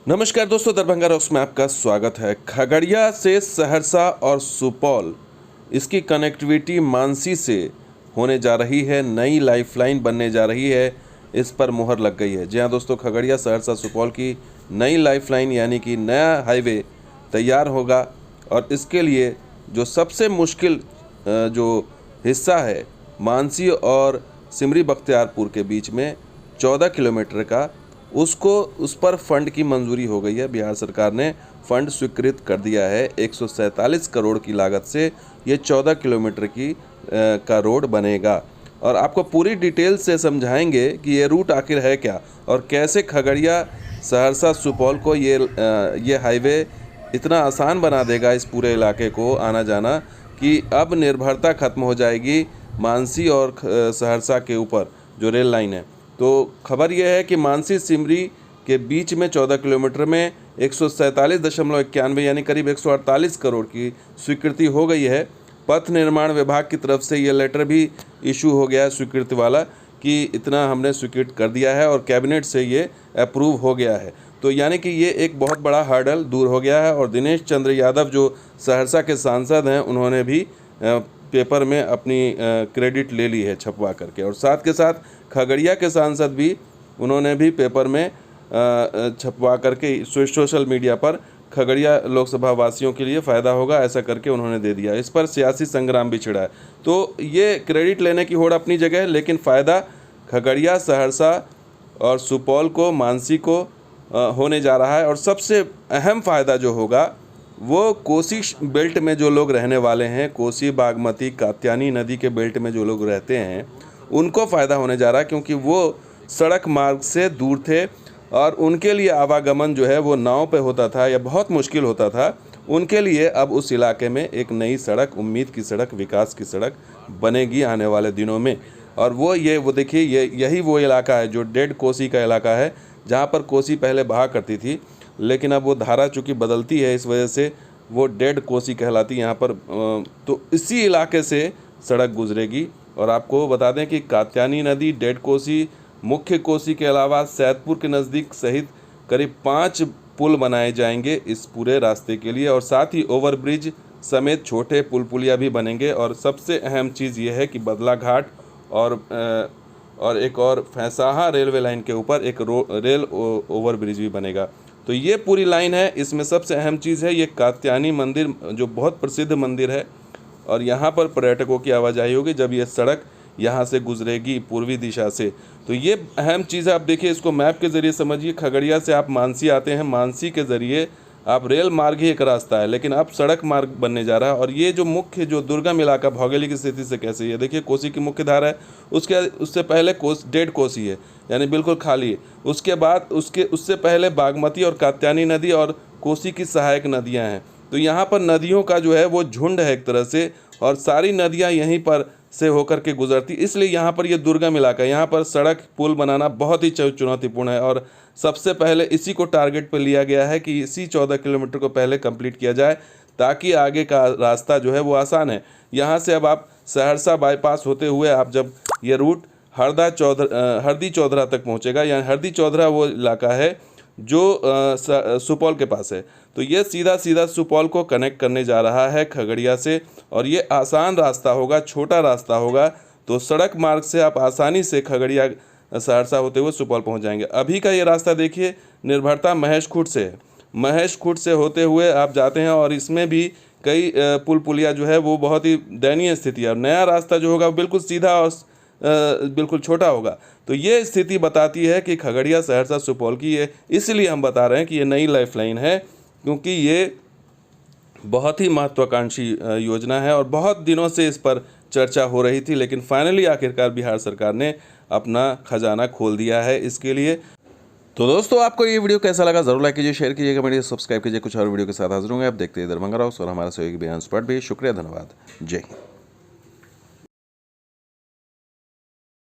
नमस्कार दोस्तों, दरभंगा रॉक्स में आपका स्वागत है। खगड़िया से सहरसा और सुपौल, इसकी कनेक्टिविटी मानसी से होने जा रही है, नई लाइफलाइन बनने जा रही है, इस पर मुहर लग गई है। जी हाँ दोस्तों, खगड़िया सहरसा सुपौल की नई लाइफलाइन यानी कि नया हाईवे तैयार होगा और इसके लिए जो सबसे मुश्किल जो हिस्सा है मानसी और सिमरी बख्तियारपुर के बीच में 14 किलोमीटर का, उस पर फंड की मंजूरी हो गई है। बिहार सरकार ने फंड स्वीकृत कर दिया है। 147 करोड़ की लागत से ये 14 किलोमीटर का रोड बनेगा और आपको पूरी डिटेल से समझाएंगे कि ये रूट आखिर है क्या और कैसे खगड़िया सहरसा सुपौल को ये हाईवे इतना आसान बना देगा इस पूरे इलाके को आना जाना कि अब निर्भरता ख़त्म हो जाएगी मानसी और सहरसा के ऊपर जो रेल लाइन है। तो खबर यह है कि मानसी सिमरी के बीच में 14 किलोमीटर में 147.91 यानी करीब 148 करोड़ की स्वीकृति हो गई है। पथ निर्माण विभाग की तरफ से ये लेटर भी इशू हो गया है स्वीकृति वाला कि इतना हमने स्वीकृत कर दिया है और कैबिनेट से ये अप्रूव हो गया है। तो यानी कि ये एक बहुत बड़ा हर्डल दूर हो गया है और दिनेश चंद्र यादव जो सहरसा के सांसद हैं, उन्होंने भी पेपर में अपनी क्रेडिट ले ली है छपवा करके, और साथ के साथ खगड़िया के सांसद भी उन्होंने भी पेपर में छपवा करके सोशल मीडिया पर खगड़िया लोकसभा वासियों के लिए फ़ायदा होगा ऐसा करके उन्होंने दे दिया। इस पर सियासी संग्राम भी छिड़ा है। तो ये क्रेडिट लेने की होड़ अपनी जगह है, लेकिन फ़ायदा खगड़िया सहरसा और सुपौल को, मानसी को होने जा रहा है। और सबसे अहम फ़ायदा जो होगा वो कोसी बेल्ट में जो लोग रहने वाले हैं, कोसी बागमती कात्यानी नदी के बेल्ट में जो लोग रहते हैं उनको फ़ायदा होने जा रहा है, क्योंकि वो सड़क मार्ग से दूर थे और उनके लिए आवागमन जो है वो नाव पे होता था या बहुत मुश्किल होता था। उनके लिए अब उस इलाके में एक नई सड़क, उम्मीद की सड़क, विकास की सड़क बनेगी आने वाले दिनों में। और वो देखिए, यही वो इलाका है जो डेड कोसी का इलाका है, जहाँ पर कोसी पहले बहा करती थी, लेकिन अब वो धारा चूँकि बदलती है, इस वजह से वो डेड कोसी कहलाती यहाँ पर। तो इसी इलाके से सड़क गुजरेगी। और आपको बता दें कि कात्यानी नदी, डेड कोसी, मुख्य कोसी के अलावा सैदपुर के नज़दीक सहित करीब 5 पुल बनाए जाएंगे इस पूरे रास्ते के लिए, और साथ ही ओवरब्रिज समेत छोटे पुल पुलिया भी बनेंगे। और सबसे अहम चीज़ ये है कि बदला घाट और एक और फैसाहा रेलवे लाइन के ऊपर एक रेल ओवरब्रिज भी बनेगा। तो ये पूरी लाइन है। इसमें सबसे अहम चीज़ है ये कात्यानी मंदिर, जो बहुत प्रसिद्ध मंदिर है, और यहाँ पर पर्यटकों की आवाजाही होगी जब ये सड़क यहाँ से गुजरेगी पूर्वी दिशा से। तो ये अहम चीज़ है। आप देखिए, इसको मैप के ज़रिए समझिए। खगड़िया से आप मानसी आते हैं, मानसी के ज़रिए आप रेल मार्ग ही एक रास्ता है, लेकिन अब सड़क मार्ग बनने जा रहा है। और ये जो मुख्य जो दुर्गम इलाका भौगोलिक स्थिति से कैसे, ये देखिए कोसी की मुख्य धारा है, उससे पहले डेड कोसी है यानी बिल्कुल खाली है। उसके बाद उससे पहले बागमती और कात्यानी नदी और कोसी की सहायक नदियाँ हैं। तो यहाँ पर नदियों का जो है वो झुंड है एक तरह से, और सारी नदियाँ यहीं पर से होकर के गुजरती, इसलिए यहाँ पर ये दुर्गम इलाका है। यहाँ पर सड़क पुल बनाना बहुत ही चुनौतीपूर्ण है और सबसे पहले इसी को टारगेट पर लिया गया है कि इसी 14 किलोमीटर को पहले कंप्लीट किया जाए, ताकि आगे का रास्ता जो है वो आसान है। यहाँ से अब आप सहरसा बाईपास होते हुए आप जब ये रूट हरदी चौधरा तक पहुँचेगा, यानी हरदी चौधरा वो इलाका है जो सुपौल के पास है। तो ये सीधा सुपौल को कनेक्ट करने जा रहा है खगड़िया से, और ये आसान रास्ता होगा, छोटा रास्ता होगा। तो सड़क मार्ग से आप आसानी से खगड़िया सहरसा होते हुए सुपौल पहुंच जाएंगे। अभी का ये रास्ता देखिए, निर्भरता महेश खूंट से है। महेश खूंट से होते हुए आप जाते हैं और इसमें भी कई पुल पुलिया जो है वो बहुत ही दयनीय स्थिति है। और नया रास्ता जो होगा बिल्कुल सीधा और बिल्कुल छोटा होगा। तो ये स्थिति बताती है कि खगड़िया सहरसा सुपौल की, ये इसलिए हम बता रहे हैं कि ये नई लाइफलाइन है, क्योंकि ये बहुत ही महत्वाकांक्षी योजना है और बहुत दिनों से इस पर चर्चा हो रही थी, लेकिन फाइनली आखिरकार बिहार सरकार ने अपना खजाना खोल दिया है इसके लिए। तो दोस्तों, आपको ये वीडियो कैसा लगा ज़रूर लाइक कीजिए, शेयर कीजिए, कमेंट सब्सक्राइब कीजिए। कुछ और वीडियो के साथ हाजिर होंगे। आप देखते हैं दरभंगा रॉक्स और हमारा सहयोगी बेहन स्पॉट भी। शुक्रिया, धन्यवाद, जय हिंद।